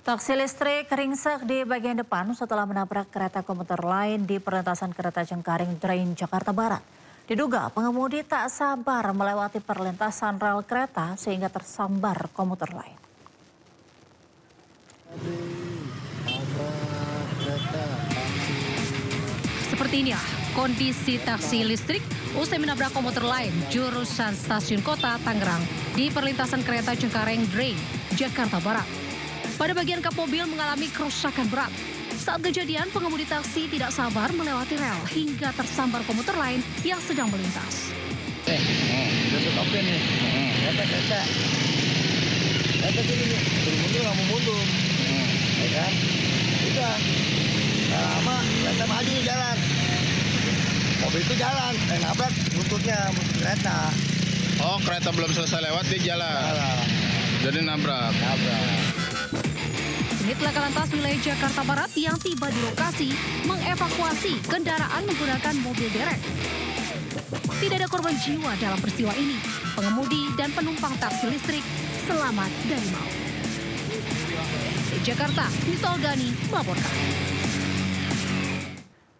Taksi listrik ringsek di bagian depan setelah menabrak kereta komuter lain di perlintasan kereta Cengkareng Drain, Jakarta Barat. Diduga pengemudi tak sabar melewati perlintasan rel kereta sehingga tersambar komuter lain. Seperti inilah kondisi taksi listrik usai menabrak komuter lain jurusan Stasiun Kota Tangerang di perlintasan kereta Cengkareng Drain, Jakarta Barat. Pada bagian kap mobil mengalami kerusakan berat. Saat kejadian, pengemudi taksi tidak sabar melewati rel hingga tersambar komuter lain yang sedang melintas. Udah oke nih. Kata. Kata sini nih, mundur nggak mau mundur. Ya kan? Udah. Nggak lama, kereta maju nih jalan. Mobil itu jalan, nabrak buntutnya, buntut kereta. Oh, kereta belum selesai lewat, dia jalan. Jadi nabrak. Unit Laka Lantas wilayah Jakarta Barat yang tiba di lokasi mengevakuasi kendaraan menggunakan mobil derek. Tidak ada korban jiwa dalam peristiwa ini. Pengemudi dan penumpang taksi listrik selamat dari maut. Di Jakarta, Nito Gani melaporkan.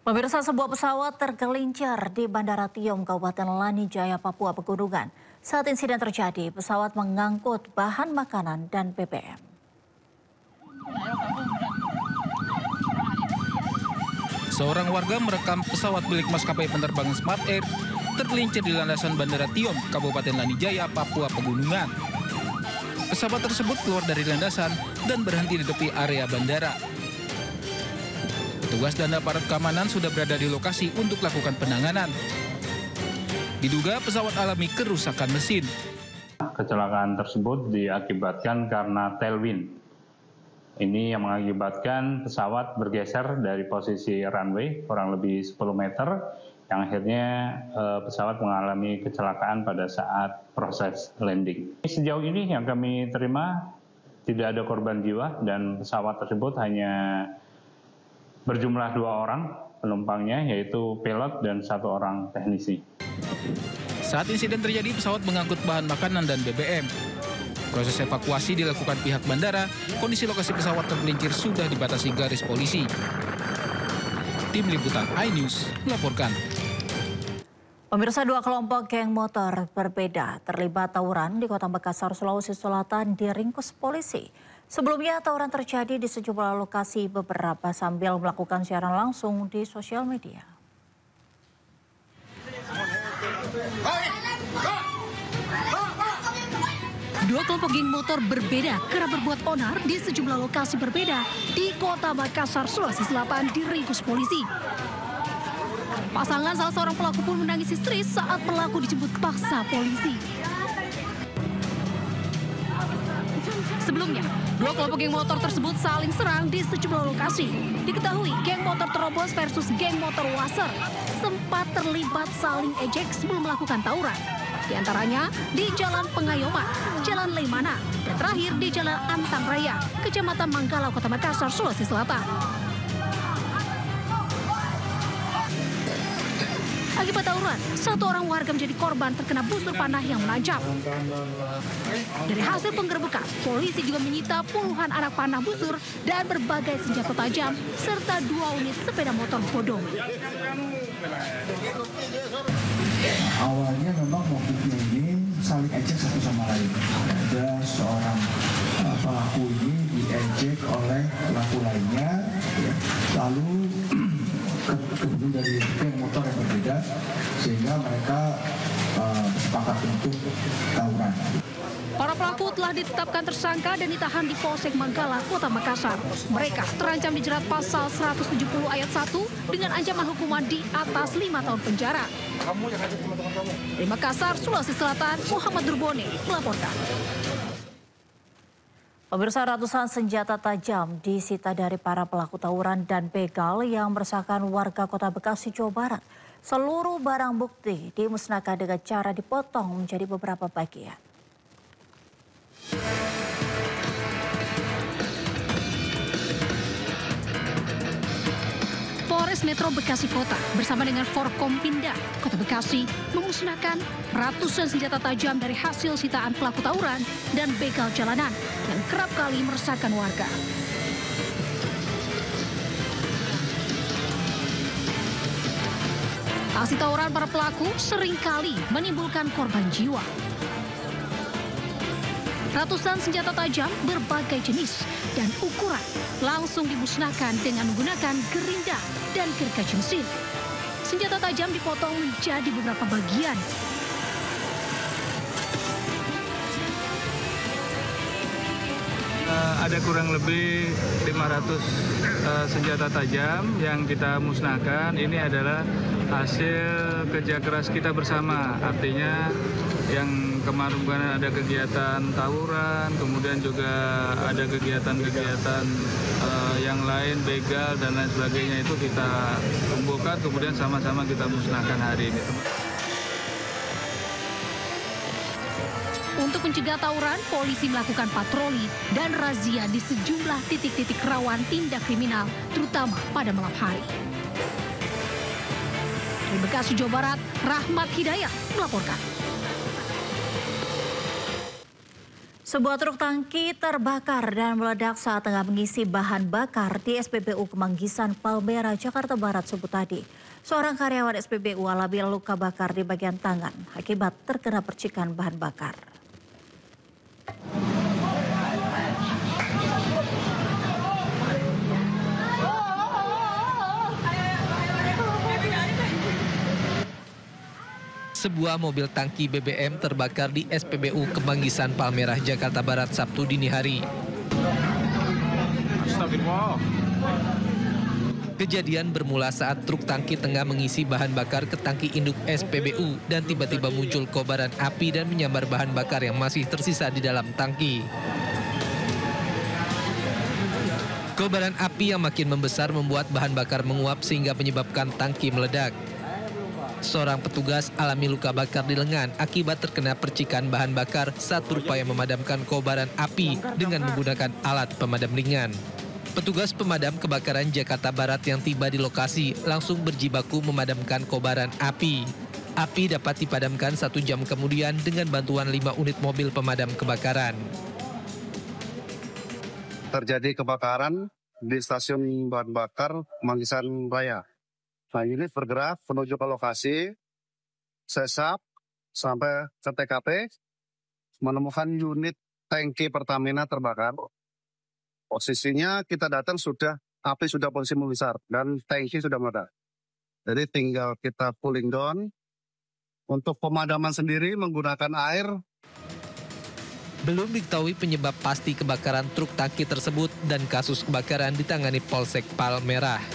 Pemirsa, sebuah pesawat tergelincir di Bandara Tiom, Kabupaten Lani Jaya, Papua Pegunungan. Saat insiden terjadi, pesawat mengangkut bahan makanan dan BBM. Seorang warga merekam pesawat milik maskapai penerbangan Smart Air tergelincir di landasan Bandara Tiom, Kabupaten Lani Jaya, Papua Pegunungan. Pesawat tersebut keluar dari landasan dan berhenti di tepi area bandara. Petugas dan aparat keamanan sudah berada di lokasi untuk lakukan penanganan. Diduga pesawat alami kerusakan mesin. Kecelakaan tersebut diakibatkan karena tailwind. Ini yang mengakibatkan pesawat bergeser dari posisi runway kurang lebih 10 meter, yang akhirnya pesawat mengalami kecelakaan pada saat proses landing. Sejauh ini yang kami terima tidak ada korban jiwa dan pesawat tersebut hanya berjumlah 2 orang penumpangnya, yaitu pilot dan 1 orang teknisi. Saat insiden terjadi, pesawat mengangkut bahan makanan dan BBM. Proses evakuasi dilakukan pihak bandara. Kondisi lokasi pesawat tergelincir sudah dibatasi garis polisi. Tim Liputan iNews melaporkan. Pemirsa, 2 kelompok geng motor berbeda terlibat tawuran di Kota Makassar, Sulawesi Selatan diringkus polisi. Sebelumnya tawuran terjadi di sejumlah lokasi beberapa sambil melakukan siaran langsung di sosial media. Dua kelompok geng motor berbeda kerap berbuat onar di sejumlah lokasi berbeda di Kota Makassar, Sulawesi Selatan diringkus polisi. Pasangan salah seorang pelaku pun menangis histeris saat pelaku dijemput paksa polisi. Sebelumnya, 2 kelompok geng motor tersebut saling serang di sejumlah lokasi. Diketahui geng motor terobos versus geng motor waser sempat terlibat saling ejek sebelum melakukan tawuran. Di antaranya di Jalan Pengayoman, Jalan Leimana, dan terakhir di Jalan Antang Raya, Kecamatan Manggala, Kota Makassar, Sulawesi Selatan. Akibat tawuran, 1 orang warga menjadi korban terkena busur panah yang menajam. Dari hasil penggerbekan, polisi juga menyita puluhan anak panah busur dan berbagai senjata tajam, serta 2 unit sepeda motor bodong. Awalnya memang motifnya ini saling ejek satu sama lain. Ada seorang pelaku ini diejek oleh pelaku lainnya, ya. Lalu kemudian dari geng motor yang berbeda sehingga mereka sepakat untuk tawuran. Para pelaku telah ditetapkan tersangka dan ditahan di Polsek Manggala, Kota Makassar. Mereka terancam dijerat pasal 170 ayat 1 dengan ancaman hukuman di atas 5 tahun penjara. Di Makassar, Sulawesi Selatan, Muhammad Durbone melaporkan. Pemirsa, ratusan senjata tajam disita dari para pelaku tawuran dan begal yang meresahkan warga Kota Bekasi, Jawa Barat. Seluruh barang bukti dimusnahkan dengan cara dipotong menjadi beberapa bagian. Polres Metro Bekasi Kota bersama dengan Forkompinda Kota Bekasi memusnahkan ratusan senjata tajam dari hasil sitaan pelaku tawuran dan begal jalanan yang kerap kali meresahkan warga. Aksi tawuran para pelaku seringkali menimbulkan korban jiwa. Ratusan senjata tajam berbagai jenis dan ukuran langsung dimusnahkan dengan menggunakan gerinda dan gergaji mesin. Senjata tajam dipotong menjadi beberapa bagian. Ada kurang lebih 500 senjata tajam yang kita musnahkan. Ini adalah hasil kerja keras kita bersama. Artinya yang kemarin ada kegiatan tawuran, kemudian juga ada kegiatan-kegiatan yang lain, begal dan lain sebagainya, itu kita kumpulkan, kemudian sama-sama kita musnahkan hari ini. Untuk mencegah tawuran, polisi melakukan patroli dan razia di sejumlah titik-titik rawan tindak kriminal, terutama pada malam hari. Dari Bekasi, Jawa Barat, Rahmat Hidayat melaporkan. Sebuah truk tangki terbakar dan meledak saat tengah mengisi bahan bakar di SPBU Kemanggisan, Palmerah, Jakarta Barat subuh tadi. Seorang karyawan SPBU alami luka bakar di bagian tangan akibat terkena percikan bahan bakar. Sebuah mobil tangki BBM terbakar di SPBU Kemanggisan, Palmerah, Jakarta Barat Sabtu dini hari. Kejadian bermula saat truk tangki tengah mengisi bahan bakar ke tangki induk SPBU dan tiba-tiba muncul kobaran api dan menyambar bahan bakar yang masih tersisa di dalam tangki. Kobaran api yang makin membesar membuat bahan bakar menguap sehingga menyebabkan tangki meledak. Seorang petugas alami luka bakar di lengan akibat terkena percikan bahan bakar saat berupaya memadamkan kobaran api dengan menggunakan alat pemadam ringan. Petugas pemadam kebakaran Jakarta Barat yang tiba di lokasi langsung berjibaku memadamkan kobaran api. Api dapat dipadamkan 1 jam kemudian dengan bantuan 5 unit mobil pemadam kebakaran. Terjadi kebakaran di stasiun bahan bakar Kemanggisan Raya. Nah, unit bergerak menuju ke lokasi, sesap sampai ke TKP, menemukan unit tangki Pertamina terbakar. Posisinya kita datang api sudah posisi membesar dan tangki sudah meledak. Jadi tinggal kita cooling down. Untuk pemadaman sendiri menggunakan air. Belum diketahui penyebab pasti kebakaran truk tangki tersebut dan kasus kebakaran ditangani Polsek Palmerah.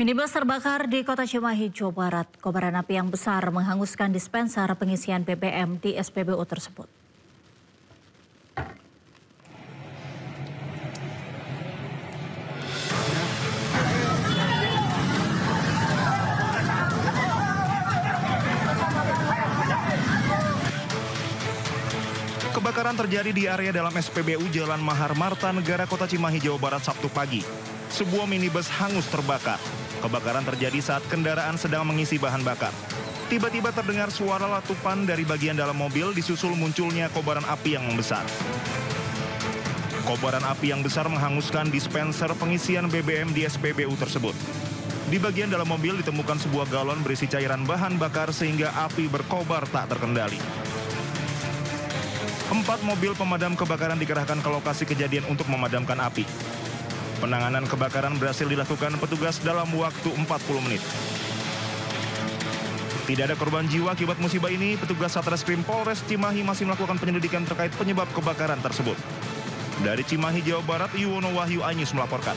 Minibus terbakar di Kota Cimahi, Jawa Barat. Kobaran api yang besar menghanguskan dispenser pengisian BBM di SPBU tersebut. Kebakaran terjadi di area dalam SPBU Jalan Mahar Marta Negara Kota Cimahi, Jawa Barat Sabtu pagi. Sebuah minibus hangus terbakar. Kebakaran terjadi saat kendaraan sedang mengisi bahan bakar. Tiba-tiba terdengar suara letupan dari bagian dalam mobil disusul munculnya kobaran api yang membesar. Kobaran api yang besar menghanguskan dispenser pengisian BBM di SPBU tersebut. Di bagian dalam mobil ditemukan sebuah galon berisi cairan bahan bakar sehingga api berkobar tak terkendali. 4 mobil pemadam kebakaran dikerahkan ke lokasi kejadian untuk memadamkan api. Penanganan kebakaran berhasil dilakukan petugas dalam waktu 40 menit. Tidak ada korban jiwa akibat musibah ini. Petugas Satreskrim Polres Cimahi masih melakukan penyelidikan terkait penyebab kebakaran tersebut. Dari Cimahi, Jawa Barat, Yuwono Wahyu Anyus melaporkan.